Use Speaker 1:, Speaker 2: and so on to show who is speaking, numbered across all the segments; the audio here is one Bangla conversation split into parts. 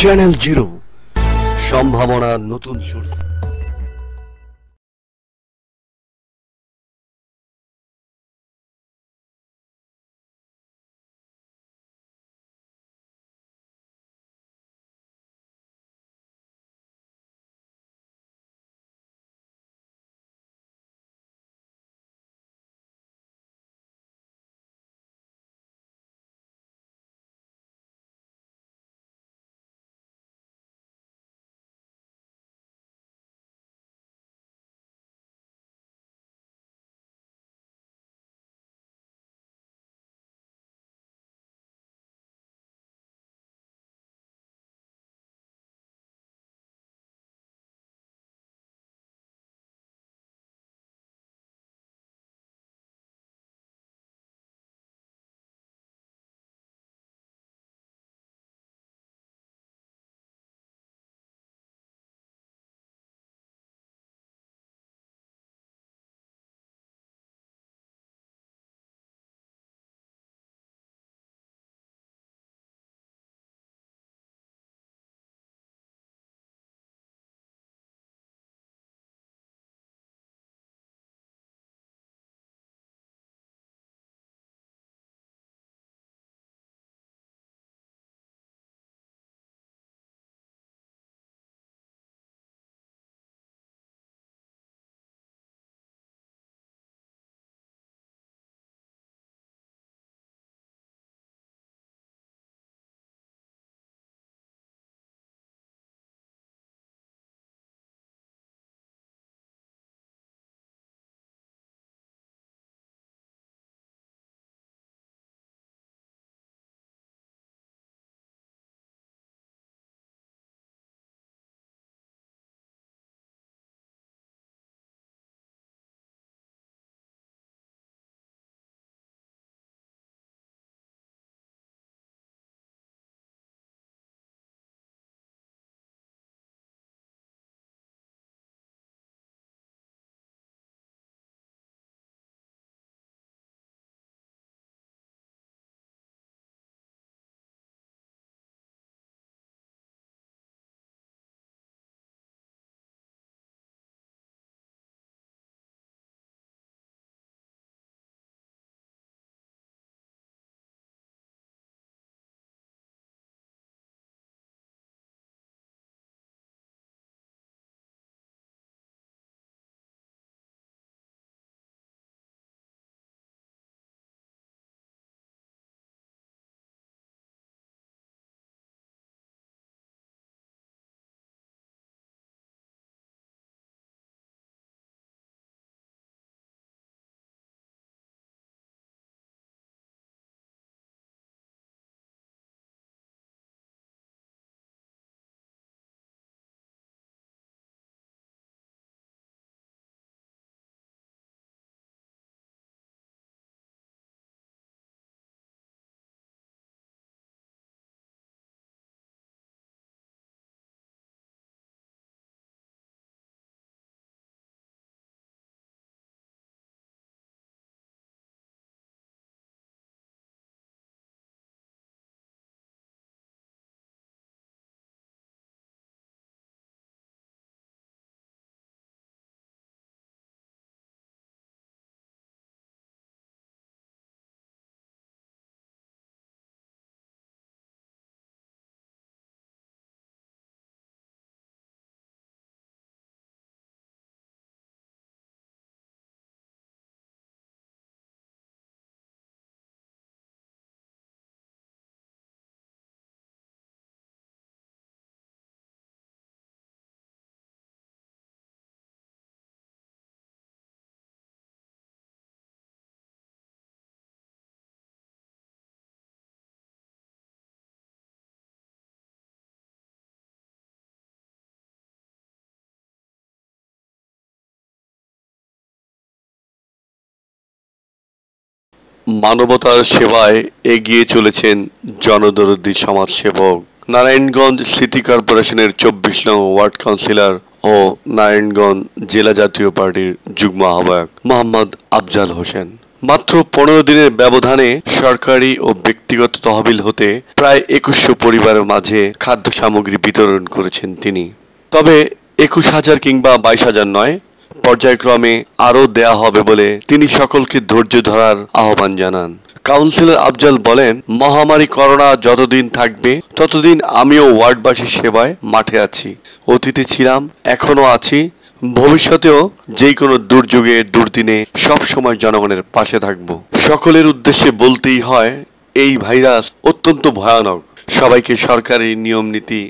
Speaker 1: চ্যানেল জিরো, সম্ভাবনার নতুন শুরু।
Speaker 2: মানবতার সেবায় এগিয়ে চলেছেন জনদরদী সমাজসেবক নারায়ণগঞ্জ সিটি কর্পোরেশনের ২৪ নং ওয়ার্ড কাউন্সিলর ও নারায়ণগঞ্জ জেলা জাতীয় পার্টির যুগ্ম আহ্বায়ক মোহাম্মদ আফজাল হোসেন। মাত্র 15 দিনের ব্যবধানে সরকারি ও ব্যক্তিগত তহবিল হতে প্রায় 2100 পরিবারের মাঝে খাদ্য সামগ্রী বিতরণ করেছেন তিনি। তবে 21,000 কিংবা 22,000 নয়, পর্যায়ক্রমে আরও দেয়া হবে বলে তিনি সকলকে ধৈর্য ধরার আহ্বান জানান। কাউন্সিলর আফজাল বলেন, মহামারী করোনা যতদিন থাকবে ততদিন আমিও ওয়ার্ডবাসীর সেবায় মাঠে আছি। অতীতে ছিলাম, এখনো আছি, ভবিষ্যতেও যে কোনো দুর্যোগে দুর্দিনে সব সময় জনগণের পাশে থাকব। সকলের উদ্দেশ্যে বলতেই হয়, এই ভাইরাস অত্যন্ত ভয়ানক। সবাইকে সরকারি নিয়ম নীতি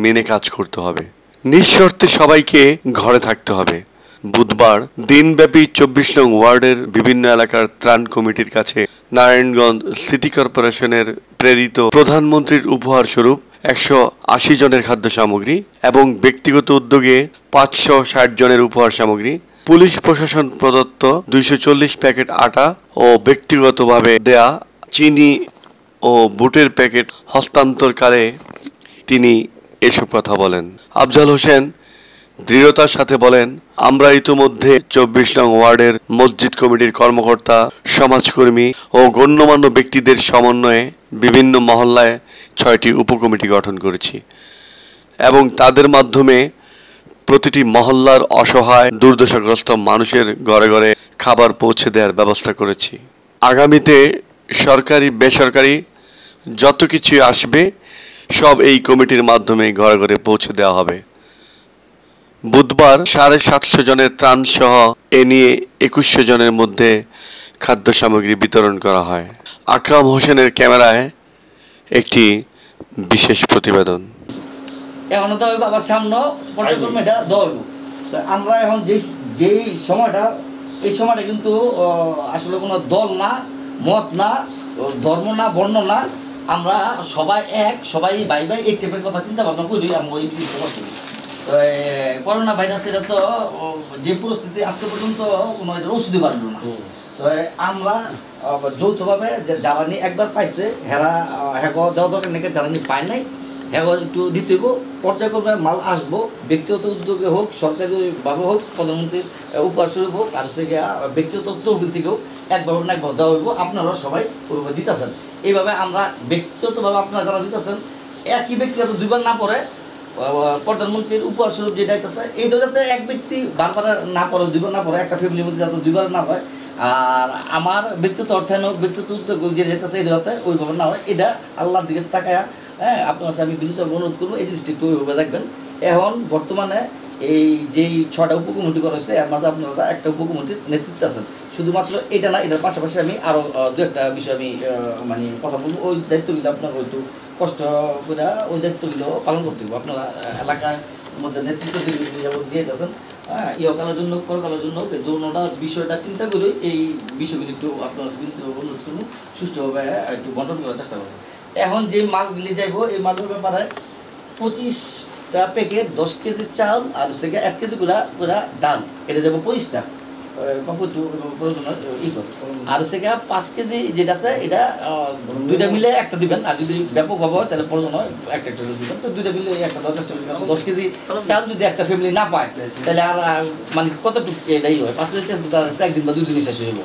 Speaker 2: মেনে কাজ করতে হবে। নিঃশর্তে সবাইকে ঘরে থাকতে হবে। বুধবার দিনব্যাপী 24 নং ওয়ার্ডের বিভিন্ন এলাকার ত্রাণ কমিটির কাছে নারায়ণগঞ্জ সিটি কর্পোরেশনের প্রেরিত প্রধানমন্ত্রীর উপহার স্বরূপ 180 জনের খাদ্য সামগ্রী এবং ব্যক্তিগত উদ্যোগে 560 জনের উপহার সামগ্রী, পুলিশ প্রশাসন প্রদত্ত 240 প্যাকেট আটা ও ব্যক্তিগতভাবে দেয়া চিনি ও বুটের প্যাকেট হস্তান্তরকালে তিনি এসব কথা বলেন। আফজাল হোসেন দৃঢ়তার সাথে বলেন, আমরা ইতোমধ্যে 24 নং ওয়ার্ডের মসজিদ কমিটির কর্মকর্তা, সমাজকর্মী ও গণ্যমান্য ব্যক্তিদের সমন্বয়ে বিভিন্ন মহল্লায় 6টি উপকমিটি গঠন করেছি এবং তাদের মাধ্যমে প্রতিটি মহল্লার অসহায় দুর্দশাগ্রস্ত মানুষের ঘরে ঘরে খাবার পৌঁছে দেওয়ার ব্যবস্থা করেছি। আগামীতে সরকারি বেসরকারি যত কিছু আসবে সব এই কমিটির মাধ্যমে ঘরে ঘরে পৌঁছে দেওয়া হবে। বুধবার 750 জনের ত্রাণ সহ এ নিয়ে 2100 জনের মধ্যে খাদ্য সামগ্রী বিতরণ করা হয়। আকরাম হোসেনের ক্যামেরায় একটি বিশেষ প্রতিবেদন।
Speaker 3: এখন তো আবার সামনে পর্যায়ক্রমে এটা দল আমরা এখন যেই সময়টা, এই সময়টা কিন্তু আসলে কোনো দল না, মত না, ধর্ম না, বর্ণ না, আমরা সবাই এক, সবাই ভাই ভাই এই টাইপের কথা চিন্তা ভাবনা করি। আমরা এই বিষয়ে করি করোনা ভাইরাস, এটা তো যে পরিস্থিতি আজকে পর্যন্ত কোনো ওষুধই পারল না। তো আমরা যৌথভাবে যে জ্বালানি একবার পাইছে হেরা দেওয়া দরকার নাকি, জ্বালানি পায় নাই, একটু দিতে হইব। পর্যায়ক্রমে মাল আসবো, ব্যক্তিগত উদ্যোগে হোক, সরকারিভাবে হোক, প্রধানমন্ত্রীর উপহার স্বরূপ হোক, আর হচ্ছে ব্যক্তিগত তহবিল থেকেও একবার না একবার দেওয়া হইব। আপনারাও সবাই ওইভাবে দিতেছেন। এইভাবে আমরা ব্যক্তিগতভাবে আপনারা যারা দিতেছেন, একই ব্যক্তি যাতে দুইবার না পড়ে, প্রধানমন্ত্রীর উপহার স্বরূপ যেটা দিতেছে, এইটা যাতে এক ব্যক্তি বারবার না পড়ে, দুইবার না পড়ে, একটা ফ্যামিলির মধ্যে যাতে দুইবার না হয়। আর আমার ব্যক্তিগত অর্থায়ন, ব্যক্তিগত উদ্যোগ যে যেতেছে এটা যাতে ওইভাবে না হয়, এটা আল্লাহর দিকে তাকায়া আপনার কাছে আমি বিনীত অনুরোধ করবো, এই জিনিসটি একটু ওইভাবে দেখবেন। এখন বর্তমানে এই যেই 6টা উপকমিটি করা হয়েছে, এর মাঝে আপনারা একটা উপকমিটির নেতৃত্বে আছেন। শুধুমাত্র এটা না, এটার পাশাপাশি আমি আরও দু একটা বিষয় আমি মানে কথা বলবো। ওই দায়িত্বগুলো আপনার হয়তো কষ্ট করে ওই দায়িত্বগুলো পালন করতে হবে। আপনারা এলাকার মধ্যে নেতৃত্ব দিয়ে গেছেন, ইহকালের জন্য পরকালের জন্য, দুর্নটার বিষয়টা চিন্তা করে এই বিষয়গুলো একটু আপনার বিনীত অনুরোধ করবো, সুষ্ঠুভাবে একটু বন্টন করার চেষ্টা করবো। এখন যে মালগুলি যাইব, এই মালগুলোর ব্যাপারে 25টা প্যাকেট 10 কেজি চাল আর হচ্ছে 1 কেজি করে ডাল, এটা যাবো 25টা আর হচ্ছে 5 কেজি যেটা আছে, এটা দুইটা মিলে একটা দিবেন। আর যদি ব্যাপকভাবে হয় তাহলে প্রয়োজন হয় একটা দিবেন। তো দুইটা মিলে একটা 10 কেজি চাল যদি একটা ফ্যামিলি না পায়, তাহলে আর মানে কতটুকু এটাই হয়, 5 কেজি চাল একদিন বা 2 দিনই শেষ হয়ে যাবে।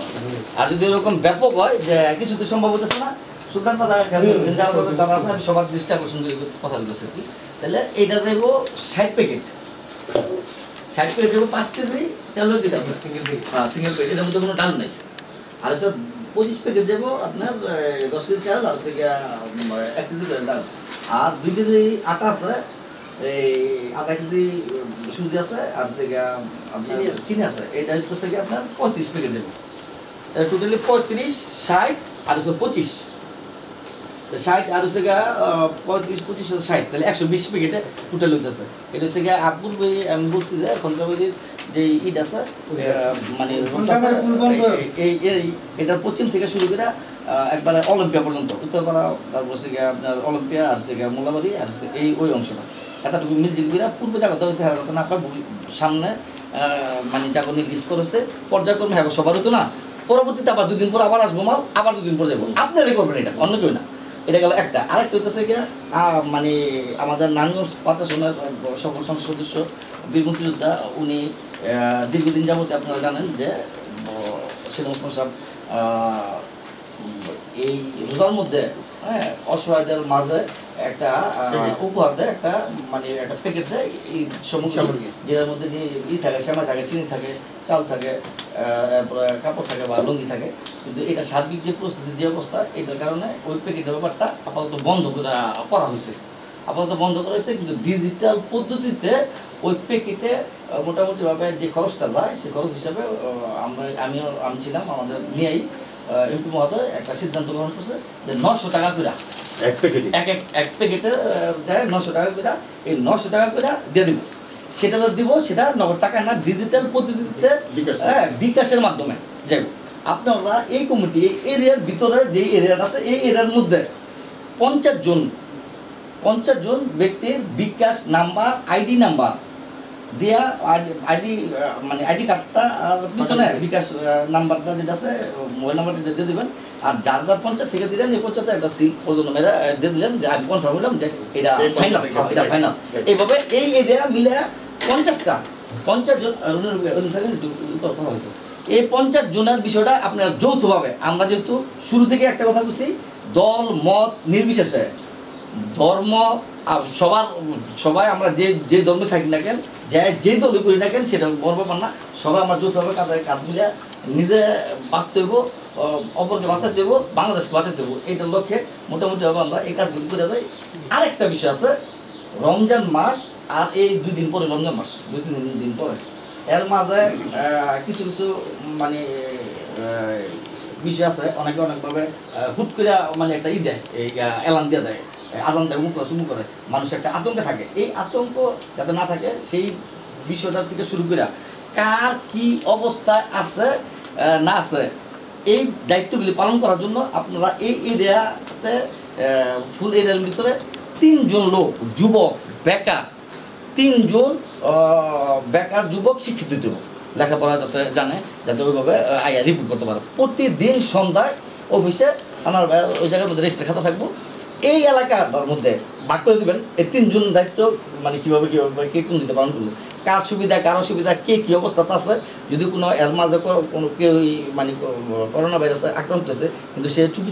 Speaker 3: আর যদি এরকম ব্যাপক হয় যে কিছু তো সম্ভব হতেছে না, সুলতান কথা আমি সবার দৃষ্টি আকর্ষণ করে কথা বলতেছি আর কি। তাহলে এইটা যাইব 60 প্যাকেট, 60 প্যাকেট যাবো 5 কেজি চালের যেটা আছে সিঙ্গেল প্যাকেট, এটার মধ্যে কোনো ডাল নেই। আর হচ্ছে 25 প্যাকেট যাবো আপনার 10 কেজি চাল আর হচ্ছে 1 কেজি ডাল। আর 2 কেজি আটা আছে, এই আধা কেজি সুজি আছে, আর হচ্ছে আপনার চিনি আছে। এটা হচ্ছে আপনার 35 প্যাকেট যাবো। টোটালি 35, 60 আর হচ্ছে 25, 60 আর হচ্ছে 35, 25, 60, তাহলে 120 প্যাকেটে টোটাল হইতেছে। এটা হচ্ছে পূর্বে আমি বলছি যে খনকাবাড়ির যে ইট আছে, মানে এটা পশ্চিম থেকে শুরু করে একবারে অলিম্পিয়া পর্যন্ত, উত্তরপাড়া, তারপর হচ্ছে আপনার অলিম্পিয়া, আর হচ্ছে মোলাবাড়ি, আর হচ্ছে ওই অংশটা এতটুকু মিলজিল করে পূর্বে জায়গা হচ্ছে হেরাতে না আপনার সামনে মানে জাগরণী লিস্ট করেছে। পর্যায়ক্রমে হ্যাঁ সবার হতো না, পরবর্তীতে আবার 2 দিন পর আবার আসবো মাল, আবার 2 দিন পর যাবো। আপনারাই করবেন, এটা অন্য কেউ না। এটা গেল একটা। আরেকটা হইতেছে গিয়ে মানে আমাদের নারায়ণগঞ্জ 5 আসনের সকল সংসদ সদস্য বীর মুক্তিযোদ্ধা, উনি দীর্ঘদিন যাবতে আপনারা জানেন যে শেখ মুস্তফা সাহেব এই রোজার মধ্যে হ্যাঁ অসহায়দের মাঝে একটা উপহার দেয়, একটা মানে একটা প্যাকেট দেয় এই সামগ্রী, যেটার মধ্যে থাকে, সেমাই থাকে, চিনি থাকে, চাল থাকে, তারপরে কাপড় থাকে বা লুঙ্গি থাকে। কিন্তু এটা সার্বিক যে প্রস্তুতি যে অবস্থা, এটার কারণে ওই প্যাকেটের ব্যাপারটা আপাতত বন্ধ করা হয়েছে। কিন্তু ডিজিটাল পদ্ধতিতে ওই প্যাকেটে মোটামুটিভাবে যে খরচটা যায় সেই খরচ হিসাবে আমি ছিলাম, আমাদের নিয়েই এমপি মহোদয় একটা সিদ্ধান্ত গ্রহণ করছে যে 900 টাকা করে এক প্যাকেটে যায় 900 টাকা করে, এই 900 টাকা করে দিয়ে দিব। সেটা তো দিব, সেটা নগদ টাকা না, ডিজিটাল পদ্ধতিতে বিকাশের মাধ্যমে যাই। আপনারা এই কমিটি এই এরিয়ার ভিতরে যে এরিয়াটা আছে এই এরিয়ার মধ্যে 50 জন ব্যক্তির বিকাশ নাম্বার, আইডি নাম্বার দেয়া, আইডি মানে আইডি কার্ডটা আর পিছনে বিকাশ নাম্বারটা যেটা আছে মোবাইল নাম্বারটা দিয়ে দেবেন। আর যার 50 থেকে দিলেন এই 50 একটা সিল পর্যন্ত মেয়েরা দিয়ে দিলেন যে আমি কনফার্ম হলাম যে এটা ফাইনাল। এইভাবে এই এরিয়া মিলে 50 জন এই 50 জনের বিষয়টা আপনার যৌথভাবে, আমরা যেহেতু শুরু থেকে একটা কথা বলছি, দল মত নির্বিশেষে ধর্ম সবাই আমরা যে ধর্মে থাকি না কেন, যে দলে করি না কেন, সেটা বড় ব্যাপার না। সবাই আমরা যৌথভাবে কাঁধ মিলে নিজে বাঁচতে হইব, অপরকে বাঁচাতে দেবো, বাংলাদেশকে বাঁচাতে দেবো, এইটার লক্ষ্যে মোটামুটিভাবে আমরা এই কাজগুলি করে যাই। আরেকটা বিষয় আছে, রমজান মাস আর এই 2 দিন পরে রমজান মাস, 2-3 দিন পরে, এর মাঝে কিছু মানে বিষয় আছে, অনেকভাবে হুট করে মানে একটা দেয়, এই এলান দিয়ে দেয়, আজান দেয়, তুমি করে মানুষ একটা আতঙ্কে থাকে। এই আতঙ্ক যাতে না থাকে সেই বিষয়টা থেকে শুরু করে কার কি অবস্থায় আছে না আছে এই দায়িত্বগুলি পালন করার জন্য আপনারা এই এরিয়াতে ফুল এরিয়ার ভিতরে 3 জন লোক, যুবক বেকার, 3 জন বেকার যুবক শিক্ষিত দেব, লেখাপড়া যাতে জানে, যাতে ওইভাবে আইয়া রিপোর্ট করতে পারে। প্রতিদিন সন্ধ্যায় অফিসে আমার ওই জায়গার মধ্যে রেজিস্টার খাতা থাকবো। এই এলাকার মধ্যে ভাগ করে দেবেন এই 3 জন দায়িত্ব, মানে কীভাবে কে কোন দিতে পালন করবো, কার সুবিধা কার অসুবিধা, কে কী অবস্থাতে আছে। যদি কোনো এর মাঝে কোনো কেউ মানে করোনা ভাইরাসে আক্রান্ত হয়েছে কিন্তু সে চুপি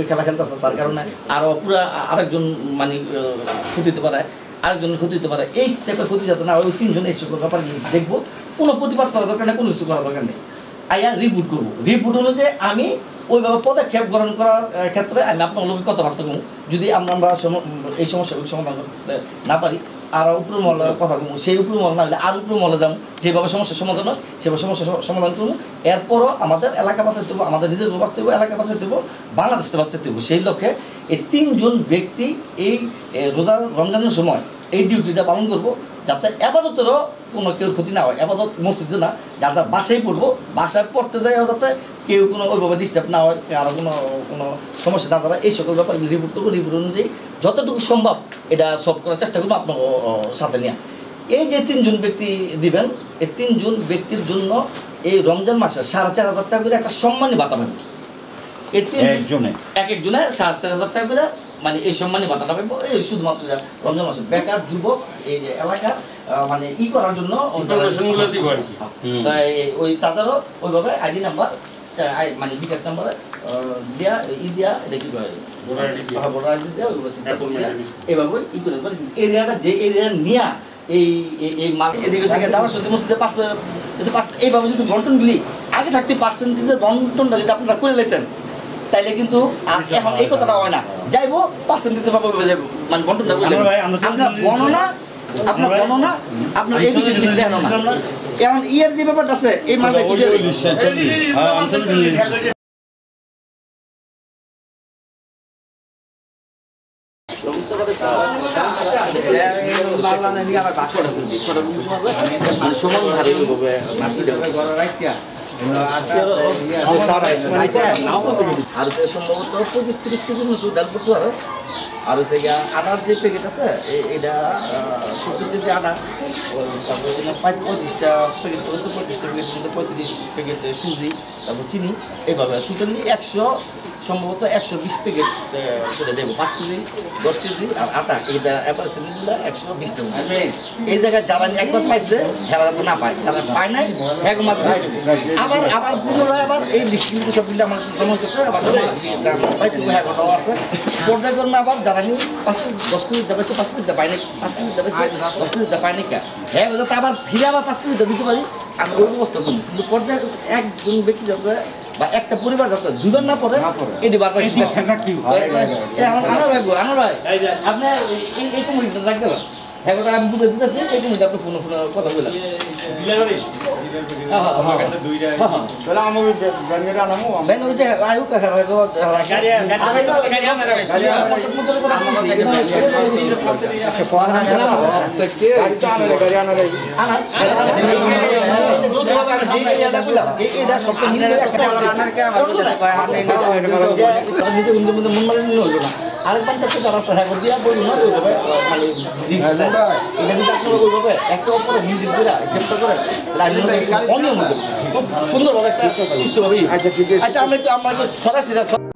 Speaker 3: খেলা খেলতেছে, তার কারণে আরও পুরা আরেকজন মানে ক্ষতি হতে পারে, আরেকজনের ক্ষতি হতে পারে। এই টাইপের ক্ষতি যাতে না হয়, ওই 3 জন এই সকল ব্যাপার দেখবো। কোনো প্রতিবাদ করা দরকার নেই, কোনো কিছু করা দরকার নেই, আইয়া রিপোর্ট করবো। রিপোর্ট অনুযায়ী আমি ওইভাবে পদক্ষেপ গ্রহণ করার ক্ষেত্রে আমি আপনার লোক কথাবার্তা কমু। যদি আমরা এই সমস্যাগুলো সমাধান করতে না পারি, আর উপর মহলের কথা কমু, সেই উপর মহল না হলে আর উপর মহলে যাবো, যেভাবে সমস্যার সমাধান হয় সেভাবে সমস্যার সমাধান করবো। এরপরও আমাদের এলাকা বাঁচাতে দেবো, আমাদের নিজেকে বাঁচতে দেবো, এলাকা বাঁচাতে দেবো, বাংলাদেশকে বাঁচতে দেবো। সেই লক্ষ্যে এই 3 জন ব্যক্তি এই রোজার রমজানের সময় এই ডিউটিটা পালন করবো, যাতে আবাদতেরও কোনো কেউ ক্ষতি না হয়। আবাদত মসজিদে না, যার বাসায় পড়বো, বাসায় পড়তে যায় যাতে কেউ কোনো ওইভাবে ডিস্টার্ব না হয়, আরও কোনো সমস্যা না দাঁড়ায়। এই সকল ব্যাপারে রিপোর্ট করবো। রিপোর্ট অনুযায়ী যতটুকু সম্ভব এটা সলভ করার চেষ্টা করবো আপনার সাথে নিয়ে। এই যে 3 জন ব্যক্তি দিবেন, এই 3 জন ব্যক্তির জন্য এই রমজান মাসে 4,500 টাকা করে একটা সম্মানী ভাতা পাবেন। এই 3 একজনে 4,500 টাকা করে মানে এই সম্মানী ভাতাটা পাবো। এই শুধুমাত্র রমজান মাসে বেকার যুবক এই যে এলাকার মানে করার জন্য ওই তাদেরও ওইভাবে আইডি নাম্বার মানে বিকাশ নাম্বারে দেওয়া দিয়া এটা কি করে ভোটার আইডি দেওয়া এইভাবে করে এরিয়াটা যে এরিয়া নিয়ে এই মাঠে এদিকে যাওয়া সত্যি মসজিদে 5 এইভাবে যদি বন্টন গুলি আগে থাকতে পার্সেন্টেজের বন্টনটা যদি আপনারা করে নিতেন তাইলে কিন্তু এখন এই কথাটা হয় না, যাইবো পার্সেন্টেজে পাবো যাইবো মানে বন্টনটা আপনার গণনা আপনার এই বিষয়টি দেখেন না। এখন ইয়ের যে ব্যাপারটা আছে এই মামলা সমান ধারে সম্ভবত 25-30 কেজির মতো ডাল করতে পারে। আর হচ্ছে আটার যে প্যাকেট আছে এটা 70 কেজি আটা, তারপর 35টা প্যাকেট করেছে, 35টা প্যাকেটের মধ্যে 35 প্যাকেট সুজি, তারপর চিনি, এইভাবে টোটালি 100 সম্ভবত 120 প্যাকেট করে দেবো, 5 কেজি 10 কেজি আর আটা, এইটা এভারেজ মিলে 120 টাকা। এই জায়গায় জ্বালানি একবার পাইছে, হেরা যাতে না পায়, যারা পায় নাই এক মাস আবার আবার পুনরায় আবার এই ডিস্ট্রিবিউটর সব মিলে আমার কাছে জমা হচ্ছে, আবার হ্যাঁ আছে পর্যায়ক্রমে আবার জ্বালানি 5 কেজি 10 কেজি দিতে পারছে, 5 কেজি দিতে পায় নাই, 5 কেজি দিতে পারছে 10 কেজি দিতে পায় নাই, হ্যাঁ যাতে আবার ফিরে আবার 5 কেজি দিতে পারি, আমি ওই ব্যবস্থা করি। কিন্তু পর্যায়ে একজন ব্যক্তি যাতে বা একটা পরিবার যাতে দুইবার না পড়ে এটি বারবার আনার ভাই আপনি এই কমিটি রাখতে পারেন, এখন আমি বুঝে দিতেছি এই কমিটি আপনি ফোনে ফোনে কথা বললাম আরেক পঞ্চায়েত যারা আছে হ্যাঁ দিয়া বলি না ওইভাবে মানে এটা কিন্তু আপনারা ওইভাবে একটা অপরে মিউজিক করে হিসেবটা করে অনিয়ম খুব সুন্দরভাবে একটা সুস্থভাবে আচ্ছা আমরা একটু সরাসরি